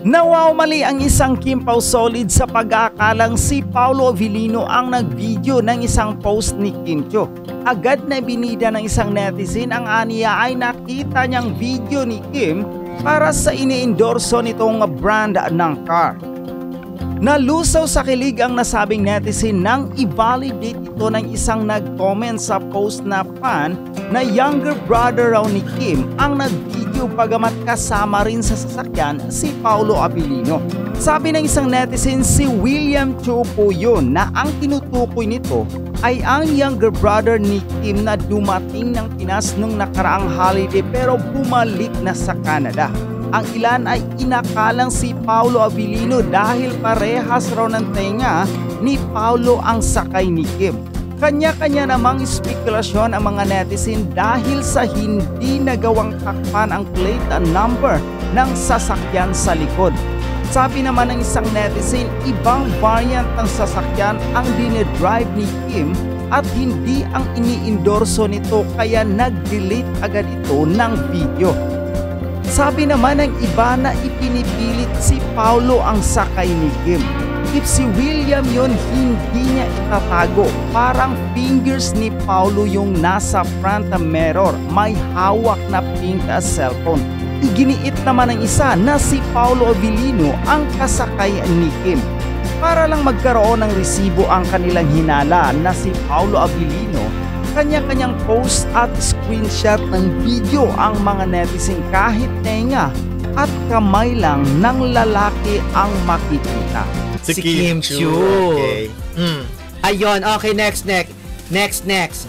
Nawawmali ang isang Kim Pao Solid sa pag-aakalang si Paolo Avellino ang nag-video ng isang post ni Kim Chiu. Agad na binida ng isang netizen ang aniya ay nakita niyang video ni Kim para sa ini-endorso nitong brand ng car. Nalusaw sa kilig ang nasabing netizen nang i-validate ito ng isang nag-comment sa post na fan na younger brother raw ni Kim ang nag-video bagamat kasama rin sa sasakyan si Paolo Avellino. Sabi ng isang netizen si William Chiu po yun na ang tinutukoy nito ay ang younger brother ni Kim na dumating ng Pinas nung nakaraang holiday pero bumalik na sa Canada. Ang ilan ay inakalang si Paolo Avellino dahil parehas raw ng tenga ni Paolo ang sakay ni Kim. Kanya-kanya namang spekulasyon ang mga netizen dahil sa hindi nagawang takpan ang plate and number ng sasakyan sa likod. Sabi naman ng isang netizen, ibang variant ng sasakyan ang dinedrive ni Kim at hindi ang ini-endorso nito kaya nag-delete agad ito ng video. Sabi naman ng iba na ipinipilit si Paolo ang sakay ni Kim. If si William yon hindi niya itatago, parang fingers ni Paolo yung nasa front mirror, may hawak na pink as cellphone. Iginiit naman ng isa na si Paolo Avellino ang kasakay ni Kim. Para lang magkaroon ng resibo ang kanilang hinala na si Paolo Avellino, kanya-kanyang post at screenshot ng video ang mga netizen kahit tenga at kamay lang ng lalaki ang makikita. Si Kim Chiu. Okay. Ayun, okay, next.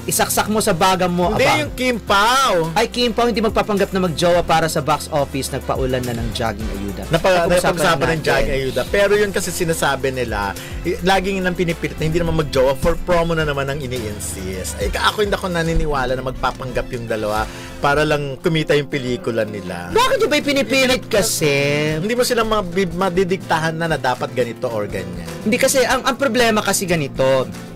Isaksak mo sa bagam mo. Hindi, yung Kim Pao. Ay, Kim Pao, hindi magpapanggap na magjowa para sa box office. Nagpaulan na ng jogging ayuda. Napag-usapan ng jogging ayuda. Pero yun kasi sinasabi nila, laging nang pinipilit na hindi naman magjowa for promo na naman ang ini-insist. Ay, ako hindi ako naniniwala na magpapanggap yung dalawa para lang kumita yung pelikula nila. Bakit yung ba pinipilit kasi? Hindi mo sila madidiktahan na dapat ganito or ganyan. Hindi kasi, ang problema kasi ganito.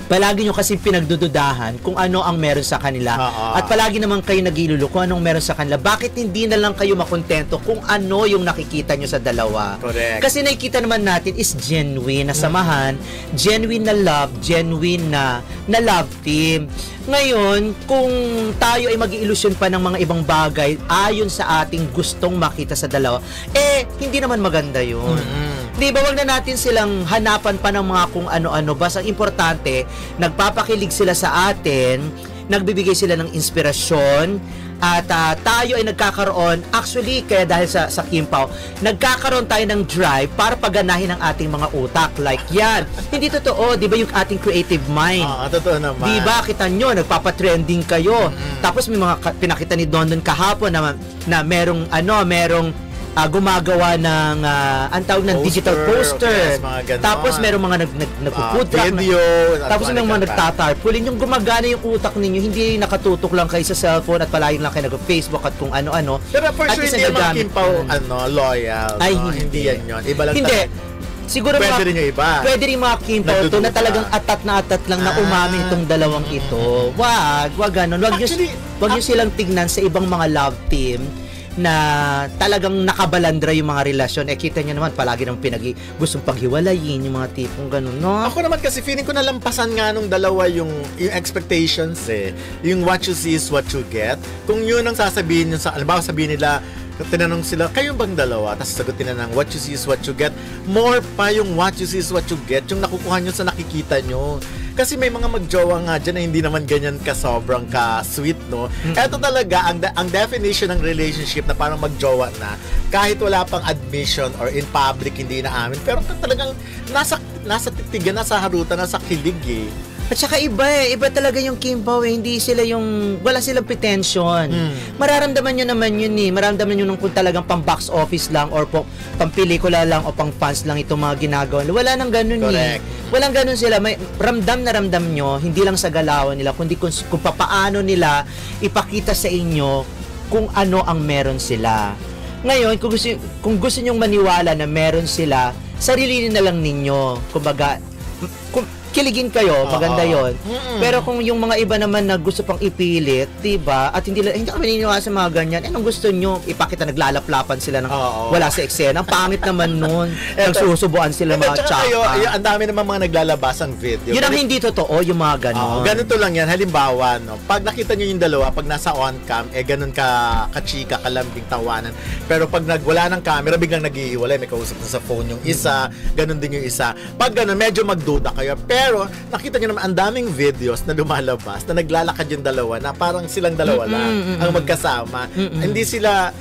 Palagi nyo kasi pinagdududahan kung ano ang meron sa kanila. At palagi naman kayo nagiluluko kung anong meron sa kanila. Bakit hindi na lang kayo makontento kung ano yung nakikita nyo sa dalawa? Correct. Kasi nakikita naman natin is genuine na samahan, genuine na love, genuine na love team. Ngayon, kung tayo ay mag-iilusyon pa ng mga ibang bagay ayon sa ating gustong makita sa dalawa, hindi naman maganda yun. Di ba, wag na natin silang hanapan pa ng mga kung ano-ano. Basta importante, nagpapakilig sila sa atin, nagbibigay sila ng inspirasyon, at tayo ay nagkakaroon, actually, kaya dahil sa Kim Pao, nagkakaroon tayo ng drive para paganahin ang ating mga utak. Like yan. Hindi totoo, di ba, yung ating creative mind? Totoo naman. Di ba, kita nyo, nagpapatrending kayo. Tapos may mga pinakita ni Dondon kahapon na merong gumagawa ng ang tawag ng digital poster. Yes, tapos merong mga nagpo-food truck video, tapos may mga nagtatarpaulin. Yung gumagana yung utak ninyo, hindi nakatutok lang kayo sa cellphone at palagi lang kayo nag-Facebook at kung ano-ano. Pero for sure hindi naman Kim Pao loyal. Ay, hindi yan yun. Iba lang hindi. Siguro pwede rin yung iba. Pwede rin mga Kim Pao to na talagang atat lang na umamin itong dalawang ito. Wag ganun. Wag nyo silang tignan sa ibang mga love team na talagang nakabalandra yung mga relasyon. Kita nyo naman, palagi nang gustong paghiwalayin yung mga tipong ganun, no? Ako naman kasi, feeling ko nalampasan nga nung dalawa yung expectations Yung what you see is what you get. Kung yun ang sasabihin nyo alamang sabihin nila, tinanong sila, kayo bang dalawa? Tapos sagutin na ng what you see is what you get. More pa yung what you see is what you get, yung nakukuha nyo sa nakikita nyo. Kasi may mga magjowa nga dyan na hindi naman ganyan sobrang ka-sweet, no? Eto talaga, ang definition ng relationship na parang magjowa na, kahit wala pang admission or in public, hindi na amin. Pero talagang nasa titigan, nasa harutan, nasa kilig At saka iba talaga yung Kim Pao hindi sila wala silang pretension. Mararamdaman nyo naman yun mararamdaman nyo kung talagang pang box office lang or pang pelikula lang o pang fans lang itong mga ginagawa. Wala nang ganun Walang ganun sila. May ramdam na ramdam nyo, hindi lang sa galawan nila, kundi kung papaano nila ipakita sa inyo kung ano ang meron sila. Ngayon, kung gusto nyong maniwala na meron sila, sarili na lang ninyo. Kumbaga, kiligin kayo, maganda yon. Mm-mm. Pero kung yung mga iba naman na gusto pang ipilit, 'di ba? At hindi kami naniniwala sa mga ganyan. Anong gusto nyo? Ipakita naglalaplapan sila ng wala sa eksena. Ang pangit naman noon. Nagsusubuan sila mga tsaka. Ang dami naman mga naglalabas ang video. Yun ang hindi totoo, yung mga ganon. Ganito lang yan. Halimbawa, no, pag nakita nyo yung dalawa, pag nasa on-cam, ganun ka-chika, kalambing tawanan. Pero pag wala ng camera, biglang nag-iiwalay. May kausap na sa phone yung isa, ganun din yung isa. Pag ganun, medyo magduda kayo. Pero, nakita nyo naman, ang daming videos na lumalabas, na naglalakad yung dalawa, na parang silang dalawa lang, ang magkasama. Hindi sila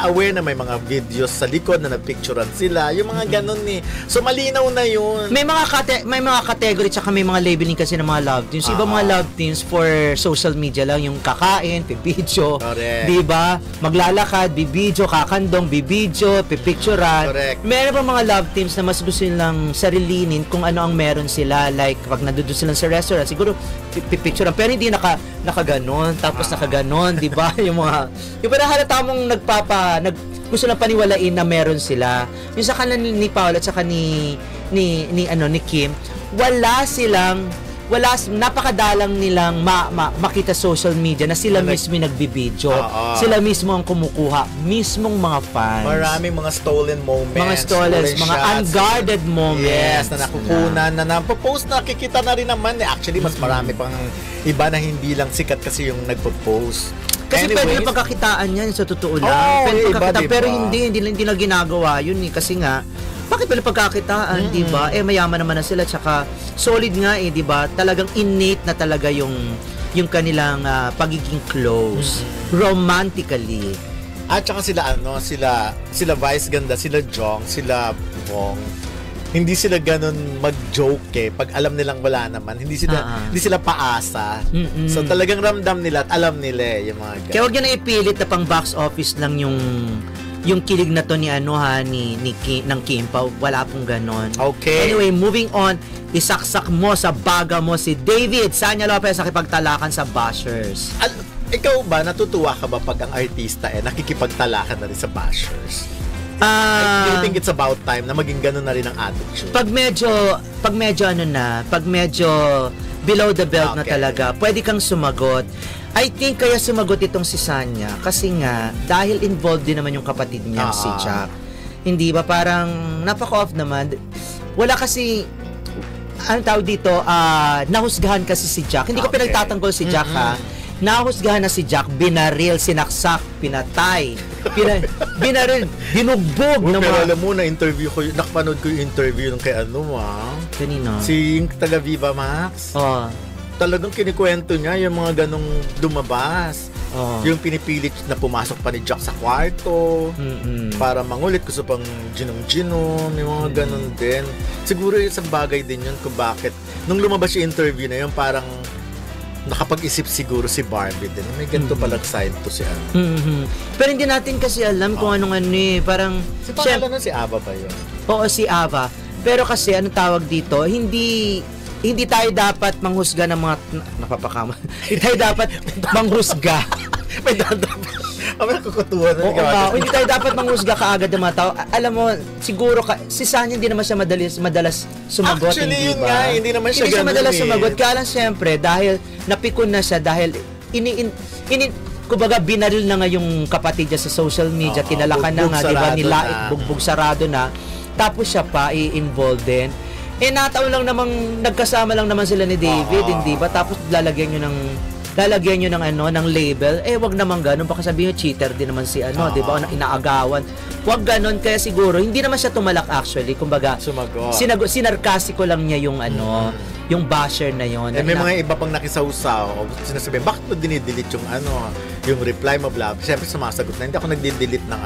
aware na may mga videos sa likod na nagpicturean sila. Yung mga ganun eh. So, malinaw na yun. May mga category tsaka may mga labeling kasi ng mga love teams. Iba mga love teams for social media lang, yung kakain, pipidyo, di ba? Maglalakad, bibidyo, kakandong, bibidyo, pipicturean. Meron pa mga love teams na mas gusto nilang sarilinin kung ano ang meron sila. Like, pag nandoon sila sa restaurant, siguro pipicturean. Pero hindi nakaganon, tapos nakaganon, di ba? Yung parang halata mong gusto lang paniwalain na meron sila. Yung sa kanan ni Paul at saka ni Kim, napakadalang nilang makita social media na sila mismo nagbibideo. Sila mismo ang kumukuha, mismong mga fans. Maraming mga stolen moments. Mga stolen shots, unguarded moments. Yes, na nakukunan, na napopost, nakikita na rin naman. Actually, mas marami pang iba na hindi lang sikat kasi yung nagpo-post. Kasi pwede na pagkakitaan yan, sa totoo lang. Pwede pagkakitaan, pero hindi na ginagawa yun eh. Kasi nga, bakit pala pagkakitaan, di ba? Mayaman naman na sila, tsaka solid nga di ba? Talagang innate na talaga yung kanilang pagiging close, romantically. At saka sila Vice ganda, sila Jong, sila Bong. Hindi sila ganun mag-joke pag alam nilang wala naman. Hindi sila paasa. So talagang ramdam nila at alam nila yung mga ganun. Kaya huwag nyo na ipilit na pang box office lang yung kilig na to ni ng Kim Pao. Wala pong ganon. Okay. Anyway, moving on, isaksak mo sa baga mo si David Sanya Lopez sa kipagtalakan sa bashers. Ikaw ba, natutuwa ka ba pag ang artista nakikipagtalakan na rin sa bashers? Do you think it's about time na maging ganun na rin ang attitude? Pag medyo below the belt na talaga, pwede kang sumagot. I think kaya sumagot itong si Sanya kasi nga dahil involved din naman yung kapatid niya si Jack. Hindi ba parang napaka-off naman. Wala kasi ano tawag dito, nahusgahan kasi si Jack. Hindi ko pinagtatanggol si Jack nahusgahan na si Jack, binaril, sinaksak, pinatay, binaril, binugbog ng pero alam mo, nakapanood ko yung interview ng kay kanina? Si taga Viva Max. Talagang kinikwento niya yung mga ganong lumabas. Yung pinipilit na pumasok pa ni Jack sa kwarto para mangulit, gusto pang ginom-ginom, yung mga ganon din. Siguro isang bagay din yun kung bakit nung lumabas yung interview na yun, parang nakapag-isip siguro si Barbie din. May ganito palang side to si Pero hindi natin kasi alam kung anong parang si pangalan nun si Ava ba yun? Oo, si Ava. Pero kasi anong tawag dito, hindi tayo dapat manghusga ng mga napapakama. Hindi tayo dapat manghusga. May dapat. Nakukutuwa na. Hindi tayo dapat manghusga kaagad ng mga tao. Alam mo, siguro si Sanya hindi naman siya madalas sumagot. Actually, yun nga, hindi naman siya ganun. Hindi siya madalas sumagot. Kaya lang siyempre, dahil napikon na siya, dahil kumbaga binaril na nga yung kapatid niya sa social media, tinalakan na nga, di ba, nilait, bugbog sarado na. Tapos siya pa i-involved din. Nataon lang namang nagkasama lang naman sila ni David, hindi ba? Tapos lalagyan nyo ng label. Wag naman ganun, baka sabihin cheater din naman si di ba? Inaagawan. Wag ganun, kaya siguro hindi naman siya tumalak actually, kumbaga sinarkasiko lang niya yung yung basher na yon. May mga iba pang nakisawsaw, sinasabi, bakit mo dinidelete yung reply mo, blah. Siyempre sumasagot na, hindi ako nagde-delete ng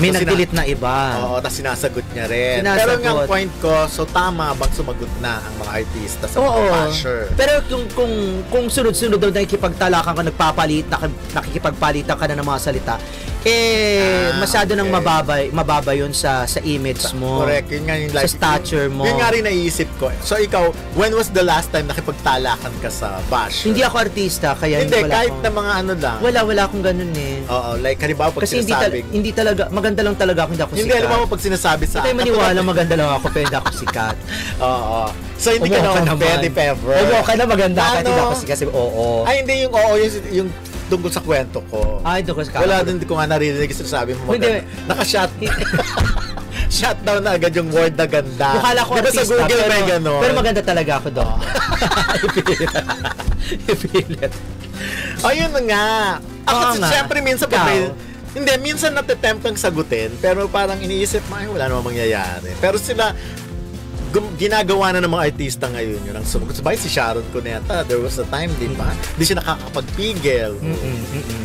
May nag-delete na iba. Tapos sinasagot niya rin. Pero ang point ko, so tama bang sumagot na ang mga artista sa mga basher? Pero kung sunod-sunod daw nakikipagtalakan ka, nakikipagpalitan ka na ng mga salita, masyado nang okay. mababa yun sa image mo. Correct. Yun nga yung Sa stature mo. Yun nga rin naisip ko. So ikaw, when was the last time nakipagtalakan ka sa bash? Hindi ako artista, kaya Hindi, wala kahit akong, na mga ano lang. wala akong ganun eh. Oo, like halimbawa pag Kasi sinasabing... hindi talaga, maganda lang talaga ako, hindi ako Hindi, sikat. halimbawa pag sinasabi sa... Hindi tayo maniwala, maganda lang ako, pero hindi ako sikat. Oo. So hindi ka Umuha naman pwede ever. Oo, ka na maganda ka, Ano? hindi ako sikat. Kasi oo. Ay, hindi yung oo, yung tungkol sa kwento ko. Ay, doon ka. Wala din ko nga naririnig sa sabi mo. Hindi. Naka-shut. Shutdown na agad yung word na ganda. Mukhala ko Diba artista, sa Google pero, may gano'n? pero maganda talaga ako doon. Ipilit. Ayun na nga. Ako, Oo nga. siyempre minsan Ikaw. pag may... Hindi, minsan natitempt kang sagutin, pero parang iniisip mo, ay, wala namang mangyayari. Pero sila, ginagawa na ng mga artista ngayon yun ang sumagot. Sabay si Sharon Cuneta, there was a time, di ba? Hindi siya nakakapagpigil.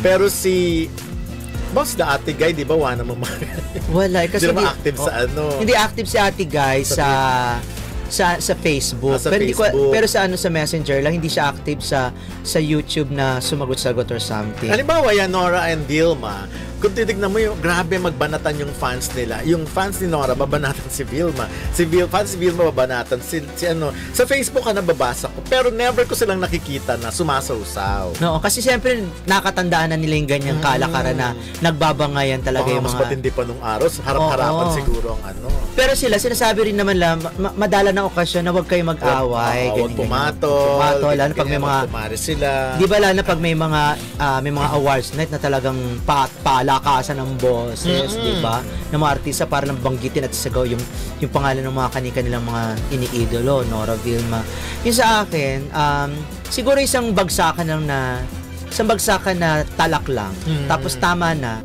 Pero si Boss the Ate Guy, di ba? Wala namang Wala. Kasi naman active sa ano. Hindi active si Ate Guy sa Facebook. Sa pero, Facebook. Pero sa sa Messenger lang, hindi siya active sa YouTube na sumagot-sagot or something. Halimbawa yan, Nora and Vilma, kung titignan mo yung grabe magbanatan yung fans nila. Yung fans ni Nora, babanatan si Vilma. Fans si Vilma, babanatan. Si ano, sa Facebook ka nababasa ko. Pero never ko silang nakikita na sumasawsaw. No, kasi siyempre nakatandaan na nila yung ganyang kalakaran na nagbabangayan talaga yung Mas mga... matindi pa nung araw. Harap-harapan Oo. siguro ang ano. Pero sinasabi rin naman lang, madala ng okasyon na huwag kayo mag-away. Huwag pumato. Lalo pag may mga... Kumari sila. Di ba lalo na pag may mga awards night na talagang palakasan ng boses, di ba? Ng mga artista para lang banggitin at sagaw yung pangalan ng mga kanilang mga iniidolo, Nora, Vilma. Yung sa akin, siguro isang bagsakan na talak lang. Tapos tama na.